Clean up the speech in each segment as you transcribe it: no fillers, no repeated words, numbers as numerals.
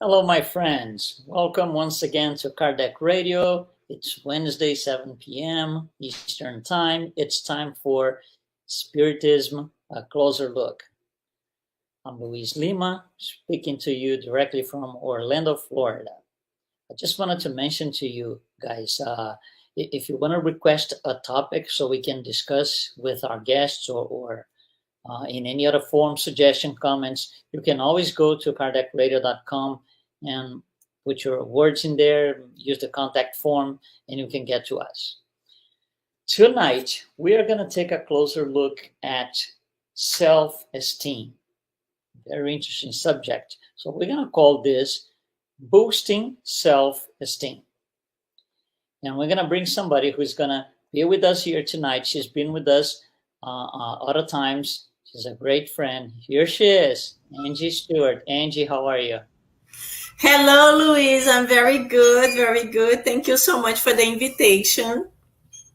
Hello, my friends. Welcome once again to Kardec Radio. It's Wednesday, 7 p.m. Eastern Time. It's time for Spiritism, a closer look. I'm Luiz Lima, speaking to you directly from Orlando, Florida. I just wanted to mention to you guys, if you want to request a topic so we can discuss with our guests or in any other form, suggestion, comments, you can always go to kardecradio.com and put your words in there, use the contact form, and you can get to us. Tonight, we are going to take a closer look at self-esteem. Very interesting subject. So we're going to call this boosting self-esteem. And we're going to bring somebody who's going to be with us here tonight. She's been with us other times. She's a great friend. Here she is, Angy Stewart. Angy, how are you? Hello, Luiz. I'm very good, very good. Thank you so much for the invitation.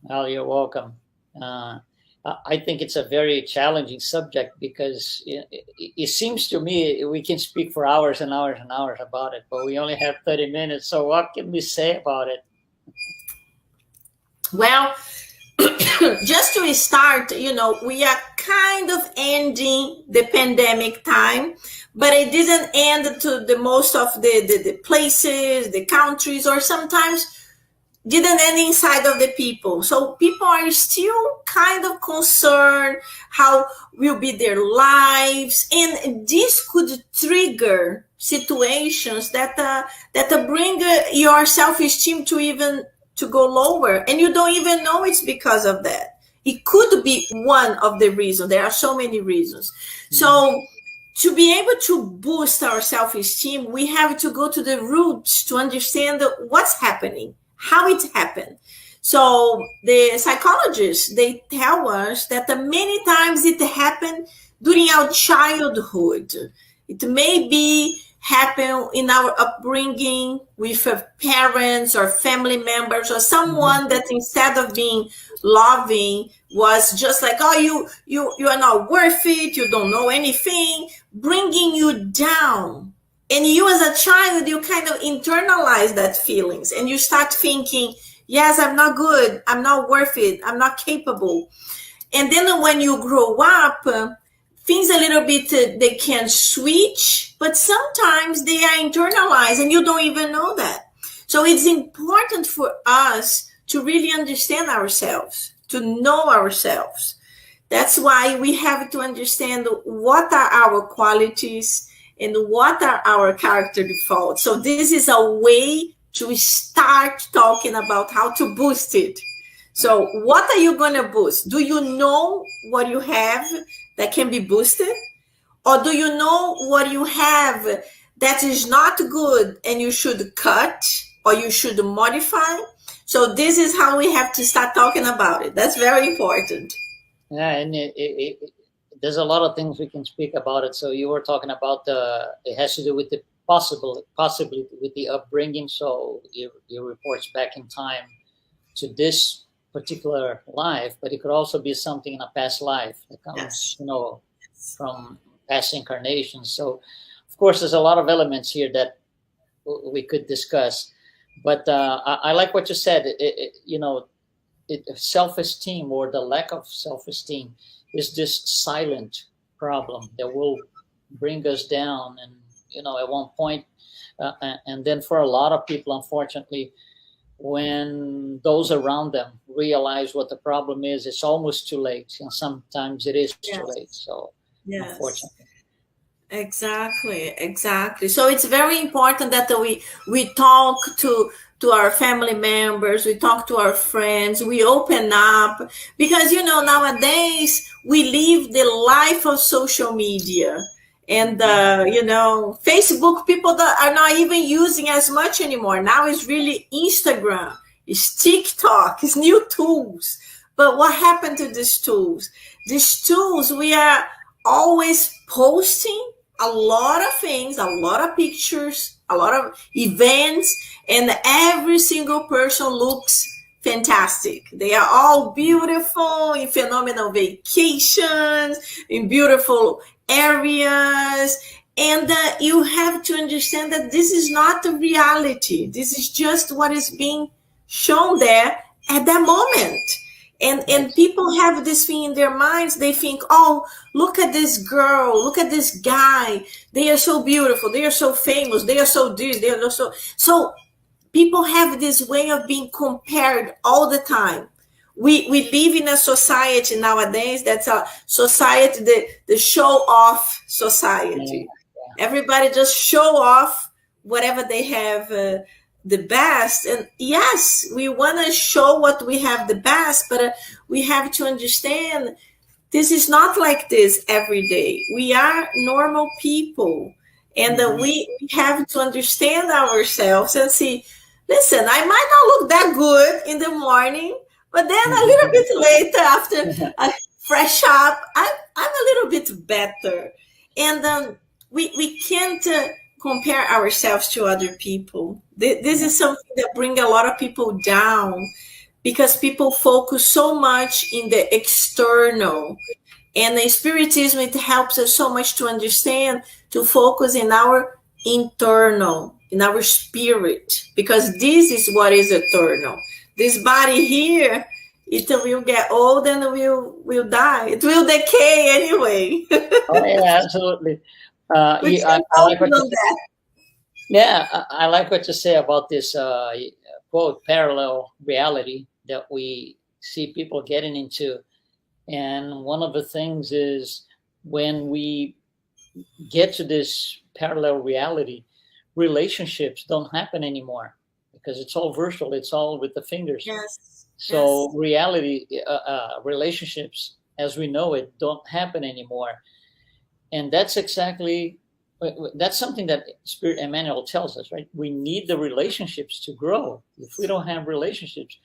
Well, you're welcome. I think it's a very challenging subject because it seems to me we can speak for hours and hours and hours about it, but we only have 30 minutes. So what can we say about it? Well, just to start, we are kind of ending the pandemic time, but it didn't end to the most of the places, the countries, or sometimes didn't end inside of the people. So people are still kind of concerned how will be their lives, and this could trigger situations that bring your self-esteem to go lower, and you don't even know it's because of that. It could be one of the reasons. There are so many reasons. So to be able to boost our self-esteem, we have to go to the roots to understand what's happening, how it happened. So the psychologists, they tell us that many times it happened during our childhood. It may be happen in our upbringing with parents or family members or someone that instead of being loving was just like, oh, you are not worth it, you don't know anything, bringing you down. And you as a child, you kind of internalize that feelings and you start thinking, yes, I'm not good, I'm not worth it, I'm not capable. And then when you grow up, things a little bit, they can switch, but sometimes they are internalized and you don't even know that. So it's important for us to really understand ourselves, to know ourselves. That's why we have to understand what are our qualities and what are our character defaults. So this is a way to start talking about how to boost it. So what are you going to boost? Do you know what you have that can be boosted? Or do you know what you have that is not good and you should cut or you should modify? So this is how we have to start talking about it. That's very important. Yeah, and there's a lot of things we can speak about it. So you were talking about it has to do with the possibly with the upbringing. So your reports back in time to this particular life, but it could also be something in a past life that comes, from past incarnations. So, of course, there's a lot of elements here that we could discuss. But I like what you said. Self-esteem or the lack of self-esteem is this silent problem that will bring us down, and at one point, and then for a lot of people, unfortunately, when those around them realize what the problem is, it's almost too late. And sometimes it is too late. So, unfortunately. Exactly. So it's very important that we talk to our family members, we talk to our friends, we open up. Because, nowadays we live the life of social media. And, Facebook, people that are not even using as much anymore. Now it's really Instagram, it's TikTok, it's new tools. But what happened to these tools? These tools, we are always posting a lot of things, a lot of pictures, a lot of events, and every single person looks fantastic. They are all beautiful, in phenomenal vacations, in beautiful areas, And you have to understand that this is not the reality. This is just what is being shown there at that moment. And Yes. people have this thing in their minds. They think, oh, look at this girl, look at this guy. They are so beautiful. They are so famous. They are so this. They are so. People have this way of being compared all the time. We live in a society nowadays that's a society, the show off Yeah. society. Everybody just show off whatever they have the best. And yes, we want to show what we have the best, but we have to understand this is not like this every day. We are normal people, and Mhm. we have to understand ourselves and see, listen, I might not look that good in the morning, but then a little bit later, after I fresh up, I'm a little bit better. And we can't compare ourselves to other people. This is something that brings a lot of people down because people focus so much in the external. And the Spiritism, it helps us so much to understand, to focus in our internal, in our spirit, because this is what is eternal. This body here, it will get old and will die. It will decay anyway. Oh yeah, absolutely. We Yeah, can I like focus what you on say. that. Yeah, I like what you say about this quote parallel reality that we see people getting into. And one of the things is when we get to this parallel reality, relationships don't happen anymore because it's all virtual. It's all with the fingers. Yes, So yes, reality, relationships as we know it don't happen anymore. And that's something that Spirit Emmanuel tells us, right? We need the relationships to grow. If we don't have relationships,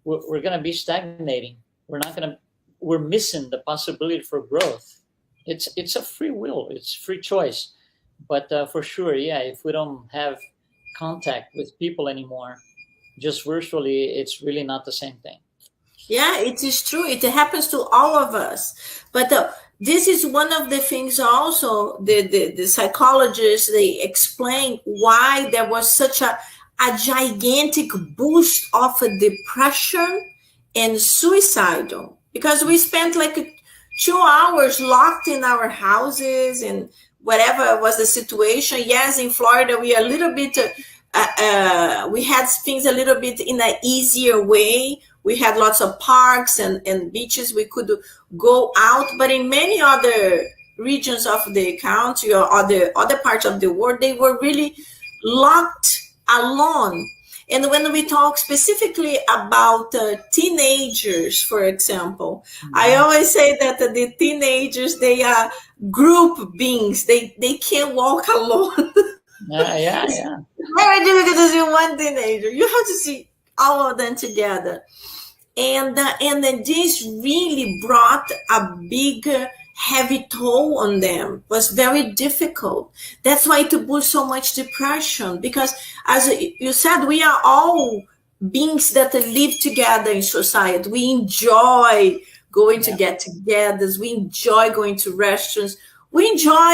we're going to be stagnating. We're not going to. We're missing the possibility for growth. It's a free will. It's free choice. But for sure, yeah. If we don't have contact with people anymore, just virtually, it's really not the same thing. yeah, it is true. It happens to all of us. But this is one of the things also the psychologists, they explain why there was such a gigantic boost of depression and suicidal. Because we spent like 2 hours locked in our houses and whatever was the situation. Yes, in Florida, we are a little bit, we had things a little bit in an easier way. We had lots of parks and beaches we could go out, but in many other regions of the country or other parts of the world, they were really locked alone. And when we talk specifically about teenagers, for example, I Mhm. always say that the teenagers, they are group beings. They can't walk alone. Yeah, yeah, It's yeah. very difficult to see one teenager. You have to see all of them together. And then this really brought a big heavy toll on them. It was very difficult. That's why it boosts so much depression, because as you said, we are all beings that live together in society. We enjoy going to Yeah. get-togethers. We enjoy going to restaurants. We enjoy,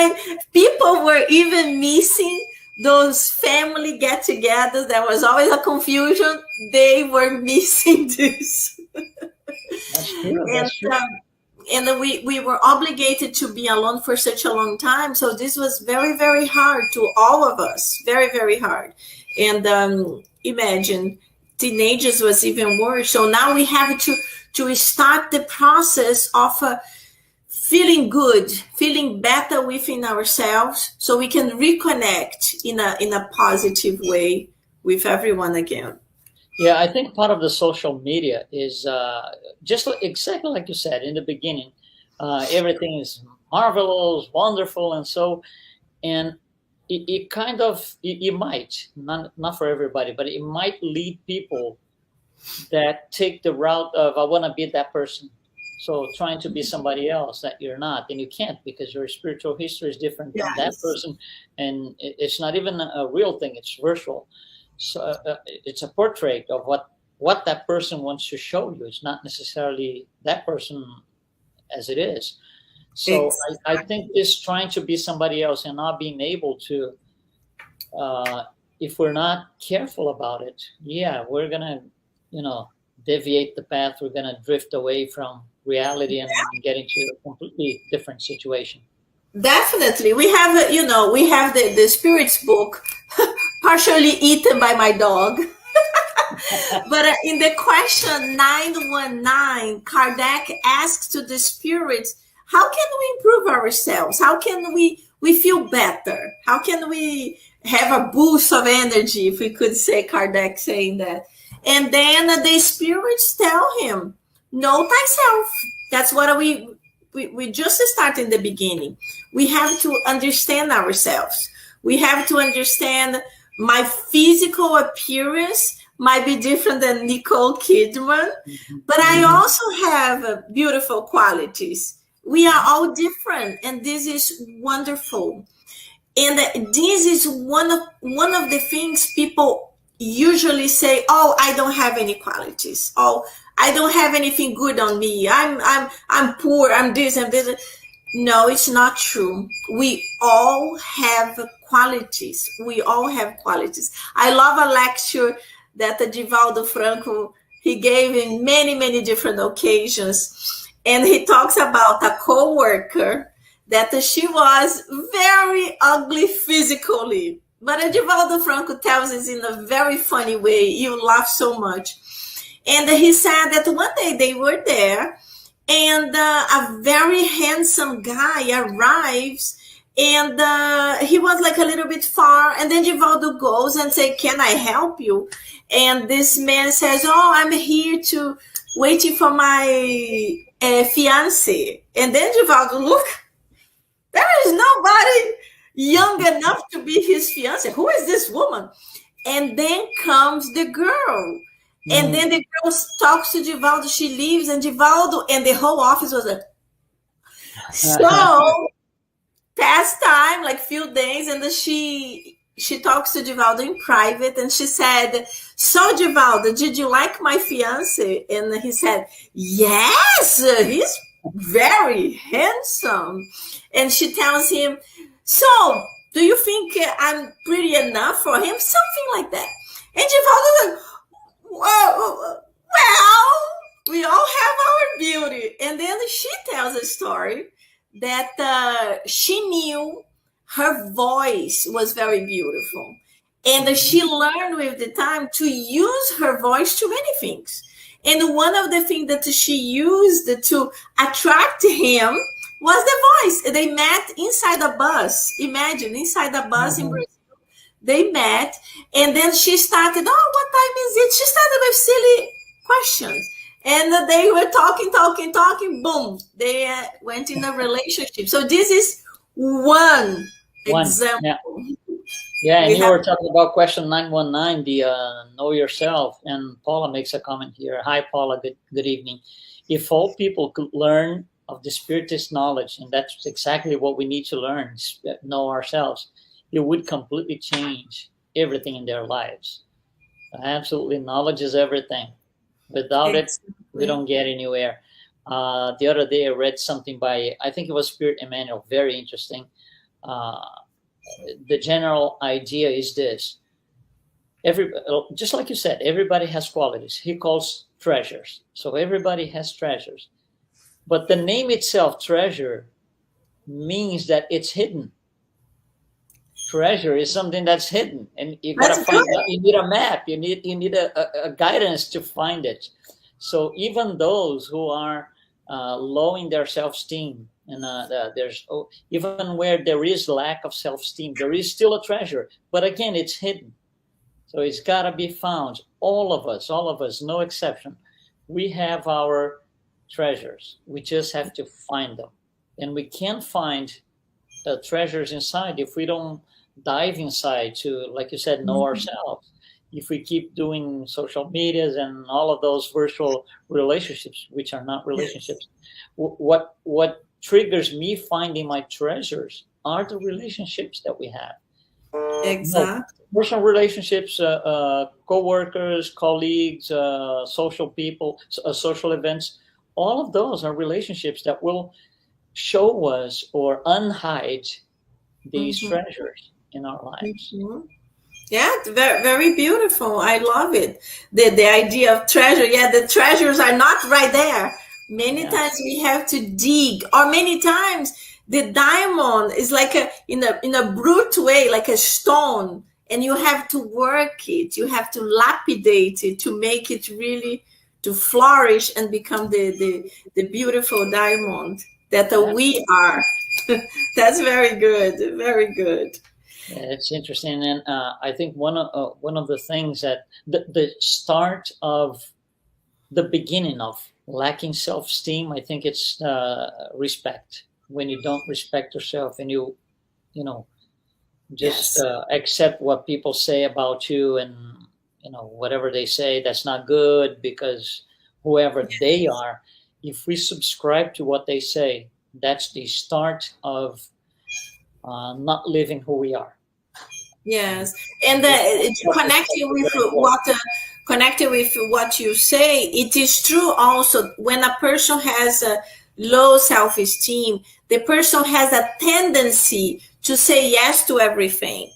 people were even missing those family get-togethers. There was always a confusion. They were missing this. That's true. and That's true. um, and we were obligated to be alone for such a long time, so this was very, very hard to all of us, very, very hard. And imagine teenagers was even worse. So now we have to start the process of feeling good, feeling better within ourselves, so we can reconnect in a positive way with everyone again. Yeah, I think part of the social media is exactly like you said in the beginning. Everything is marvelous, wonderful, and so, and it kind of it might not for everybody, but it might lead people that take the route of I want to be that person. So trying to be somebody else that you're not, and you can't because your spiritual history is different than that Yes. person, and it's not even a real thing; it's virtual. So it's a portrait of what that person wants to show you. It's not necessarily that person as it is. So I think this trying to be somebody else and not being able to, if we're not careful about it, yeah, we're gonna, deviate the path. We're gonna drift away from reality and get into a completely different situation. Definitely. We have, we have the spirits book, partially eaten by my dog. But in the question 919, Kardec asks to the spirits, how can we improve ourselves? How can we feel better? How can we have a boost of energy, if we could say, Kardec saying that? And then the spirits tell him, know thyself. That's what we just start in the beginning. We have to understand ourselves. We have to understand my physical appearance might be different than Nicole Kidman, but I also have beautiful qualities. We are all different, and this is wonderful. And this is one of the things people usually say, oh, I don't have any qualities. Oh, I don't have anything good on me. I'm poor. I'm this and this. No, it's not true. We all have qualities. We all have qualities. I love a lecture that Divaldo Franco, he gave in many, many different occasions. And he talks about a co-worker that she was very ugly physically. But Divaldo Franco tells us in a very funny way. You laugh so much. And he said that one day they were there, and a very handsome guy arrives, and he was like a little bit far, and then Divaldo goes and say, can I help you? And this man says, oh, I'm here to waiting for my fiance. And then Divaldo, look, there is nobody young enough to be his fiance. Who is this woman? And then comes the girl. And then the girl talks to Divaldo. She leaves, and Divaldo and the whole office was like, so past time, like few days, and then she talks to Divaldo in private, and she said, so Divaldo, did you like my fiance? And he said, yes, he's very handsome. And she tells him, so do you think I'm pretty enough for him? Something like that. And Divaldo like, well, we all have our beauty. And then she tells a story that she knew her voice was very beautiful. And she learned with the time to use her voice to many things. And one of the things that she used to attract him was the voice. They met inside a bus. Imagine, inside a bus in Brazil. They met, and then she started, oh, what time is it? She started with silly questions. And they were talking, boom. They went in a relationship. So this is one example. Yeah, and you were talking about question 919, the know yourself. And Paula makes a comment here. Hi, Paula. Good evening. If all people could learn of the Spiritist knowledge, and that's exactly what we need to learn, know ourselves, it would completely change everything in their lives. Absolutely. Knowledge is everything. Without it, we don't get anywhere. The other day I read something by, I think it was Spirit Emmanuel, very interesting. The general idea is this. Just like you said, everybody has qualities. He calls treasures. So everybody has treasures. But the name itself, treasure, means that it's hidden. Treasure is something that's hidden, and you gotta find out. You need a map. You need a guidance to find it. So even those who are low in their self-esteem, and even where there is lack of self-esteem, there is still a treasure. But again, it's hidden. So it's gotta be found. All of us, no exception. We have our treasures. We just have to find them, and we can't find the treasures inside if we don't dive inside to, like you said, know ourselves. If we keep doing social medias and all of those virtual relationships, which are not relationships, what triggers me finding my treasures are the relationships that we have. Exactly. Personal relationships, co-workers, colleagues, social people, social events, all of those are relationships that will show us or unhide these Mhm. treasures in our lives. Mhm. Yeah, it's very, very beautiful. I love it. The idea of treasure. Yeah, the treasures are not right there. Many Yeah. times we have to dig, or many times the diamond is like a in a brute way, like a stone, and you have to work it. You have to lapidate it to make it really to flourish and become the beautiful diamond that Yeah. we are. That's very good. Very good. Yeah, it's interesting, and I think one of the things that the start of the beginning of lacking self-esteem, I think it's respect. When you don't respect yourself and you know just Yes. accept what people say about you, and whatever they say, that's not good because whoever they are, if we subscribe to what they say, that's the start of not living who we are. Yes, and This connecting self-respect is with very important. what you say, it is true also when a person has a low self-esteem, the person has a tendency to say yes to everything,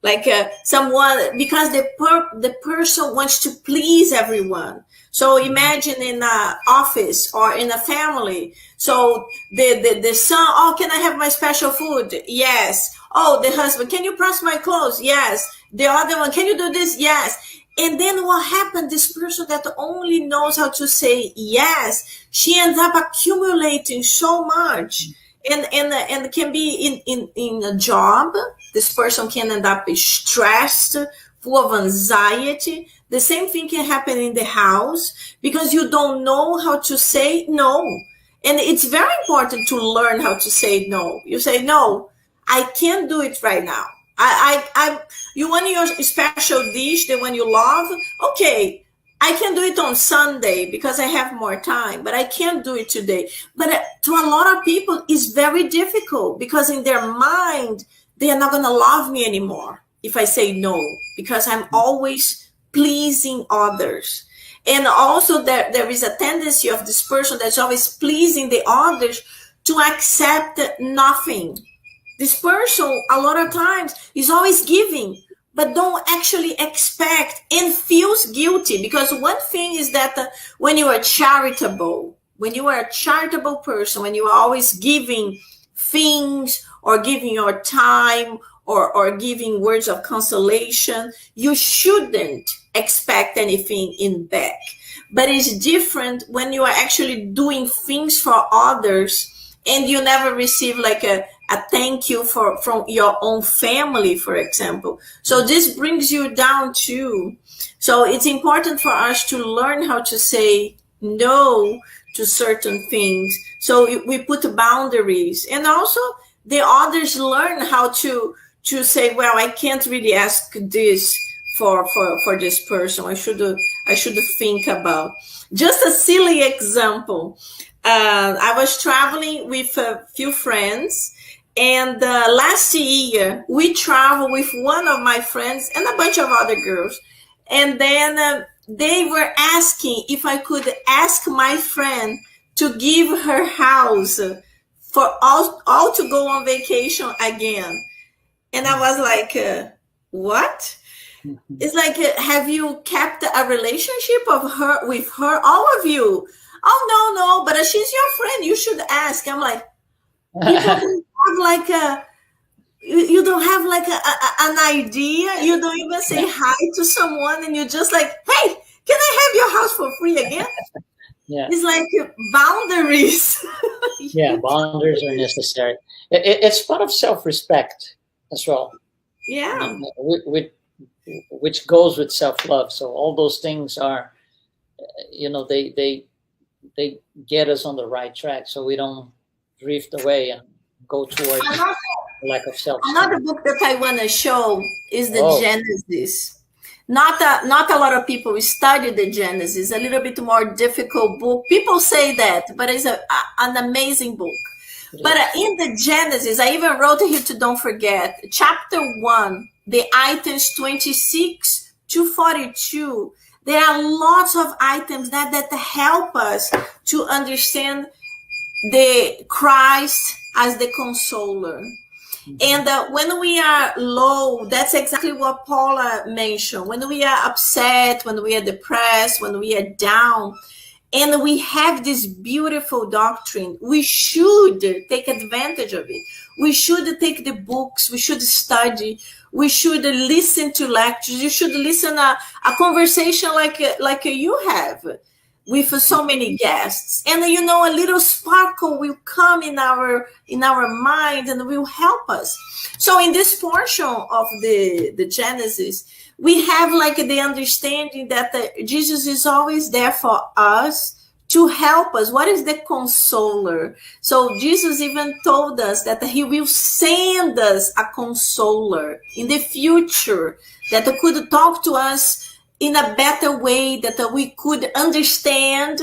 like someone because the person wants to please everyone. So Mhm. imagine in a office or in a family. So the son, oh, can I have my special food? Yes. Oh, the husband, can you press my clothes? Yes. The other one, can you do this? Yes. And then what happened? This person that only knows how to say yes, she ends up accumulating so much, and can be in a job. This person can end up stressed, full of anxiety. The same thing can happen in the house because you don't know how to say no. And it's very important to learn how to say no. You say no, I can't do it right now. You want your special dish, the one you love. Okay, I can do it on Sunday because I have more time, but I can't do it today. But to a lot of people, it's very difficult because in their mind, they are not going to love me anymore if I say no, because I'm always pleasing others. And also, there is a tendency of this person that's always pleasing the others to accept nothing. This person a lot of times is always giving but don't actually expect and feels guilty, because one thing is that when you are charitable, when you are a charitable person, when you are always giving things or giving your time or giving words of consolation, you shouldn't expect anything in back. But it's different when you are actually doing things for others and you never receive like a thank you from your own family, for example. So this brings you down too. So it's important for us to learn how to say no to certain things. So we put boundaries, and also the others learn how to say, well, I can't really ask this for this person. I should think about. Just a silly example. I was traveling with a few friends, and last year we traveled with one of my friends and a bunch of other girls. And then they were asking if I could ask my friend to give her house for all to go on vacation again. And I was like, what? It's like, have you kept a relationship of her with her, all of you? Oh, no, no, but she's your friend. You should ask. I'm like, people don't have like you don't have like an idea. You don't even say hi to someone, and you're just like, hey, can I have your house for free again? Yeah. It's like boundaries. Yeah, boundaries are necessary. It's part of self-respect as well, Yeah. which goes with self-love. So all those things are, they get us on the right track, so we don't drift away and go towards Another, lack of self-esteem. another book that I want to show is the Oh, Genesis. Not a lot of people study the Genesis. A little bit more difficult book. People say that, but it's an amazing book. it But is. in the Genesis, I even wrote here to don't forget, chapter 1, the items 26 to 42. There are lots of items that help us to understand the Christ as the consoler. And when we are low, that's exactly what Paula mentioned. When we are upset, when we are depressed, when we are down, and we have this beautiful doctrine, we should take advantage of it. We should take the books, we should study, we should listen to lectures, you should listen a conversation like you have with so many guests, and a little sparkle will come in our mind and will help us. So in this portion of the Genesis, we have like the understanding that Jesus is always there for us to help us. What is the consoler? So Jesus even told us that he will send us a consoler in the future that could talk to us in a better way, that we could understand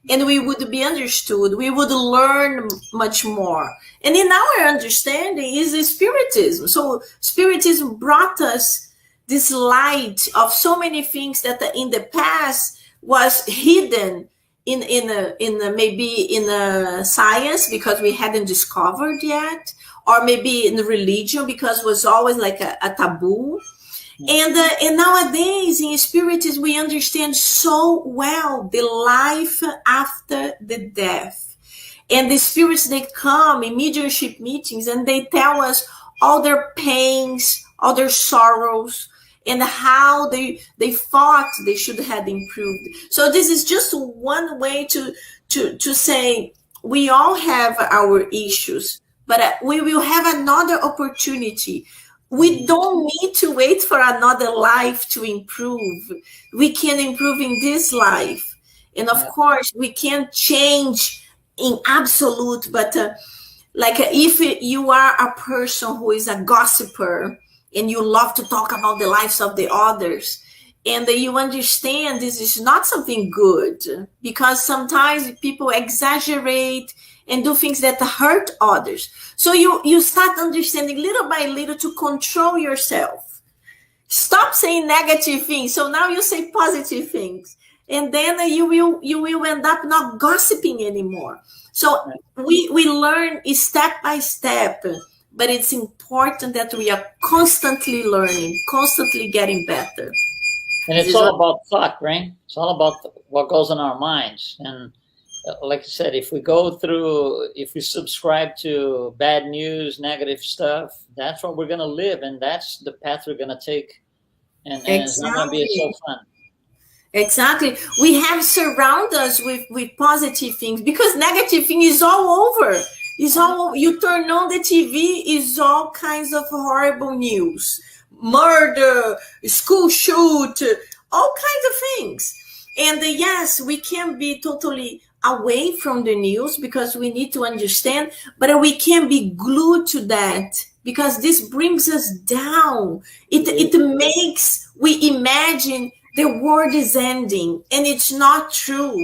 and we would be understood. We would learn much more. And in our understanding is the Spiritism. So Spiritism brought us this light of so many things that in the past was hidden in science because we hadn't discovered yet, or maybe in religion because it was always like a taboo. And nowadays in Spiritism, we understand so well the life after the death. And the spirits, they come in mediumship meetings and they tell us all their pains, all their sorrows, and how they thought they should have improved. So this is just one way to say we all have our issues, but we will have another opportunity. We don't need to wait for another life to improve. We can improve in this life. And of course, we can't change in absolute, but if you are a person who is a gossiper and you love to talk about the lives of the others, and you understand this is not something good, because sometimes people exaggerate and do things that hurt others. So you start understanding little by little to control yourself. Stop saying negative things. So now you say positive things. And then you will end up not gossiping anymore. So we learn step by step, but it's important that we are constantly learning, constantly getting better. And it's all about thought, right? It's all about what goes in our minds. And like I said, if we subscribe to bad news, negative stuff, that's what we're going to live. And that's the path we're going to take. And it's not going to be so fun. Exactly. We have surrounded us with positive things, because negative thing is all over. You turn on the TV, is all kinds of horrible news. Murder, school shoot, all kinds of things. And yes, we can be totally away from the news because we need to understand, but we can't be glued to that because this brings us down. It makes we imagine the world is ending, and it's not true.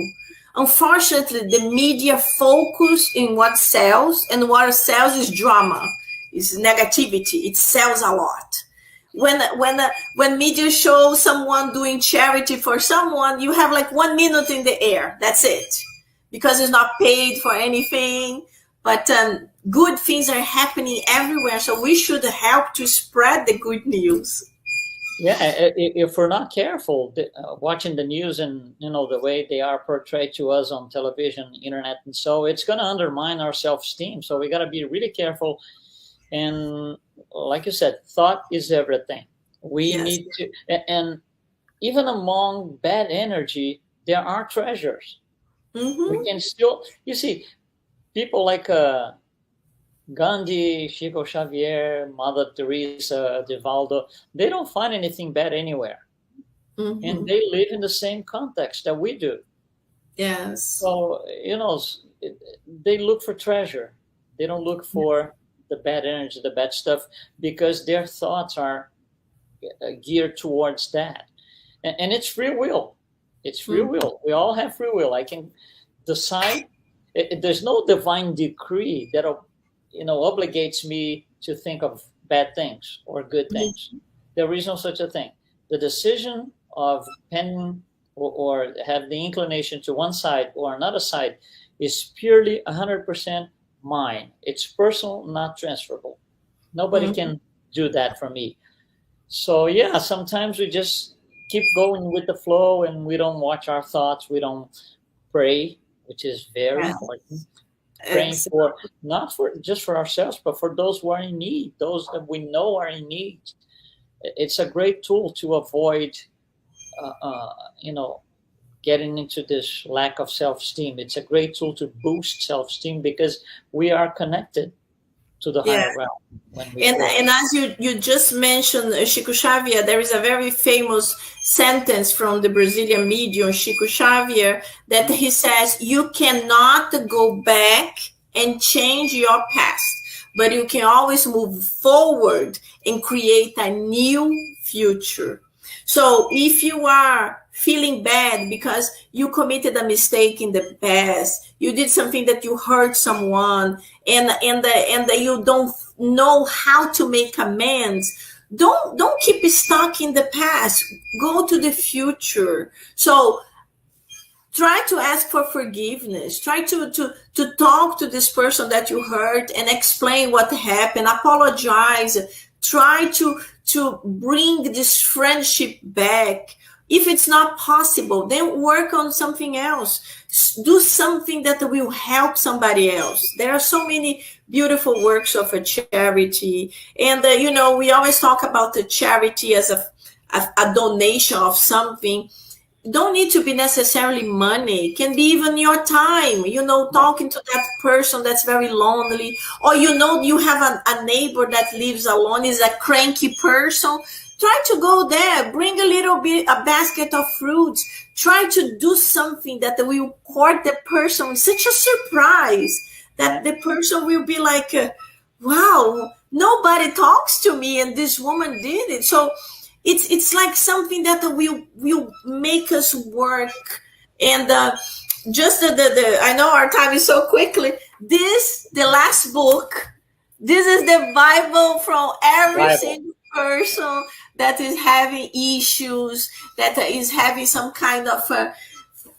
Unfortunately, the media focus in what sells, and what sells is drama, is negativity. It sells a lot. When media shows someone doing charity for someone, you have like 1 minute in the air. That's it, because it's not paid for anything. But good things are happening everywhere, so we should help to spread the good news. Yeah, if we're not careful watching the news and the way they are portrayed to us on television, internet, and so it's going to undermine our self-esteem. So we got to be really careful. And like you said, thought is everything. We need to, and even among bad energy, there are treasures. Mm-hmm. We can still, you see, people like Gandhi, Chico Xavier, Mother Teresa, Divaldo, they don't find anything bad anywhere. Mm-hmm. And they live in the same context that we do. Yes. So, they look for treasure. They don't look for the bad energy, the bad stuff, because their thoughts are geared towards that. And it's free will. It's free will. We all have free will. I can decide. There's no divine decree that obligates me to think of bad things or good things. Mm-hmm. There is no such a thing. The decision of penning or have the inclination to one side or another side is purely 100% mine. It's personal, not transferable. Nobody Mhm. can do that for me. So yeah, sometimes we just keep going with the flow and we don't watch our thoughts. We don't pray, which is very Yeah, important. Praying for exactly. not for just for ourselves, but for those who are in need, those that we know are in need. It's a great tool to avoid, uh, uh, you know, getting into this lack of self-esteem. It's a great tool to boost self-esteem because we are connected to the Yeah. higher realm when we And pray. as you just mentioned, Chico Xavier, there is a very famous sentence from the Brazilian medium Chico Xavier that he says, "You cannot go back and change your past, but you can always move forward and create a new future." So if you are feeling bad because you committed a mistake in the past, you did something that you hurt someone, and you don't know how to make amends, don't keep stuck in the past. Go to the future. So try to ask for forgiveness. Try to talk to this person that you hurt and explain what happened. Apologize. Try to bring this friendship back. If it's not possible, then work on something else. Do something that will help somebody else. There are so many beautiful works of a charity, and we always talk about the charity as a donation of something. Don't need to be necessarily money. It can be even your time, talking to that person that's very lonely, or you have a neighbor that lives alone, is a cranky person. Try to go there, bring a little bit, a basket of fruits. Try to do something that will court the person. Such a surprise Yeah, that the person will be like, wow, nobody talks to me, and this woman did it. So it's like something that will make us work. And just the I know our time is so quickly. This the last book. This is the Bible from every Bible. single person that is having issues, that is having some kind of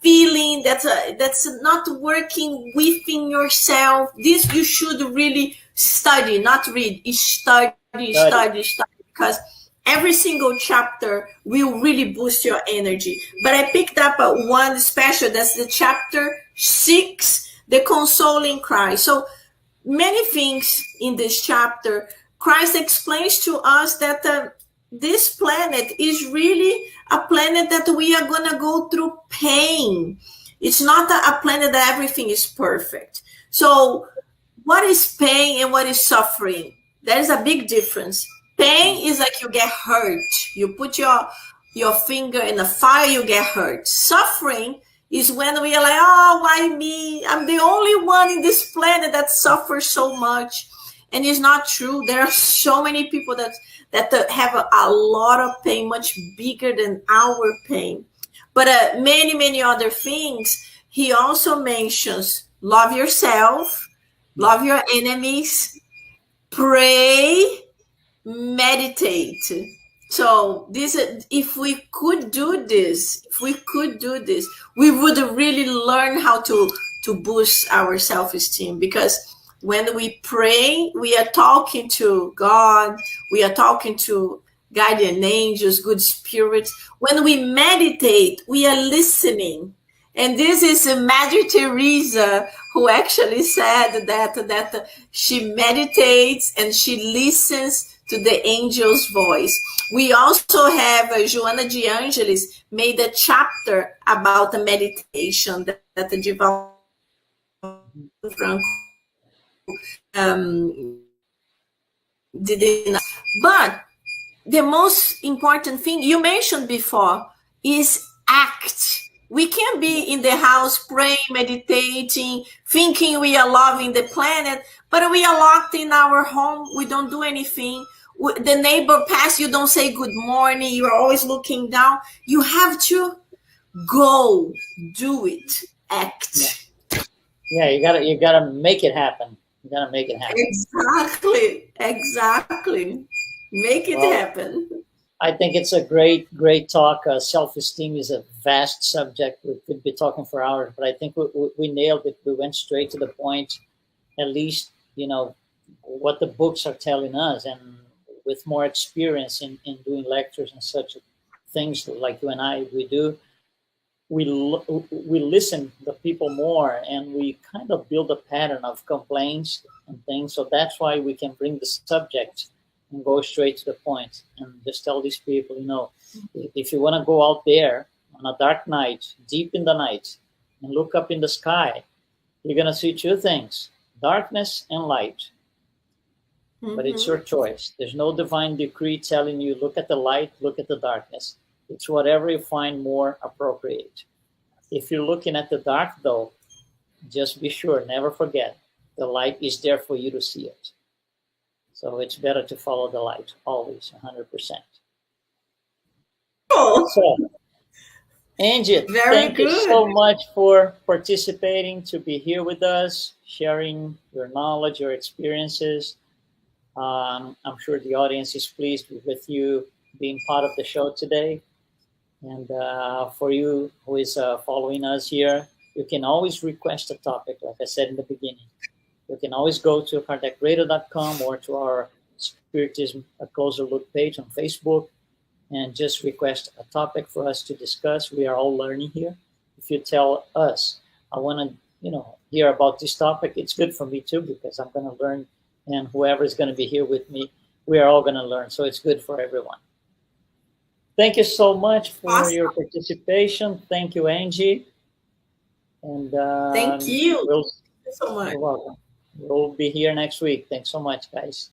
feeling that's not working within yourself. This you should really study, not read. Study, Study. study, study, because every single chapter will really boost your energy. But I picked up one special. That's the chapter 6, the consoling cry. So many things in this chapter. Christ explains to us that this planet is really a planet that we are going to go through pain. It's not a planet that everything is perfect. So, what is pain and what is suffering? There is a big difference. Pain is like you get hurt. You put your finger in the fire, you get hurt. Suffering is when we are like, oh, why me? I'm the only one in this planet that suffers so much. And it's not true. There are so many people that have a lot of pain, much bigger than our pain. But many, many other things. He also mentions love yourself, love your enemies, pray, meditate. So this, if we could do this, we would really learn how to boost our self-esteem. Because when we pray, we are talking to God, we are talking to guardian angels, good spirits. When we meditate, we are listening. And this is Mother Teresa, who actually said that she meditates and she listens to the angel's voice. We also have Joana de Angelis made a chapter about the meditation that the Divaldo Franco did. But the most important thing you mentioned before is act. We can't be in the house praying, meditating, thinking we are loving the planet, but we are locked in our home. We don't do anything. The neighbor pass, you don't say good morning. You are always looking down. You have to go, do it, act. Yeah, you gotta make it happen. You gotta make it happen. Exactly. Make it Well, happen. I think it's a great talk. Self-esteem is a vast subject. We could be talking for hours, but I think we nailed it. We went straight to the point. At least, what the books are telling us, and with more experience in doing lectures and such things like you and I, we listen to people more, and we kind of build a pattern of complaints and things. So that's why we can bring the subject and go straight to the point and just tell these people, if you want to go out there on a dark night, deep in the night, and look up in the sky, you're going to see two things: darkness and light. But it's your choice. There's no divine decree telling you, look at the light, look at the darkness. It's whatever you find more appropriate. If you're looking at the dark, though, just be sure, never forget, the light is there for you to see it. So it's better to follow the light, always, 100%. Oh, So, Angy, thank you so much for participating, to be here with us, sharing your knowledge, your experiences. I'm sure the audience is pleased with you being part of the show today. And for you who is following us here, you can always request a topic, like I said in the beginning. You can always go to kardecradio.com or to our Spiritism A Closer Look page on Facebook and just request a topic for us to discuss. We are all learning here. If you tell us, I want to, hear about this topic, it's good for me too, because I'm going to learn, and whoever is going to be here with me, we are all going to learn. So it's good for everyone. Thank you so much for your participation. Thank you, Angy. And thank you. Thank you so much. You're welcome. We'll be here next week. Thanks so much, guys.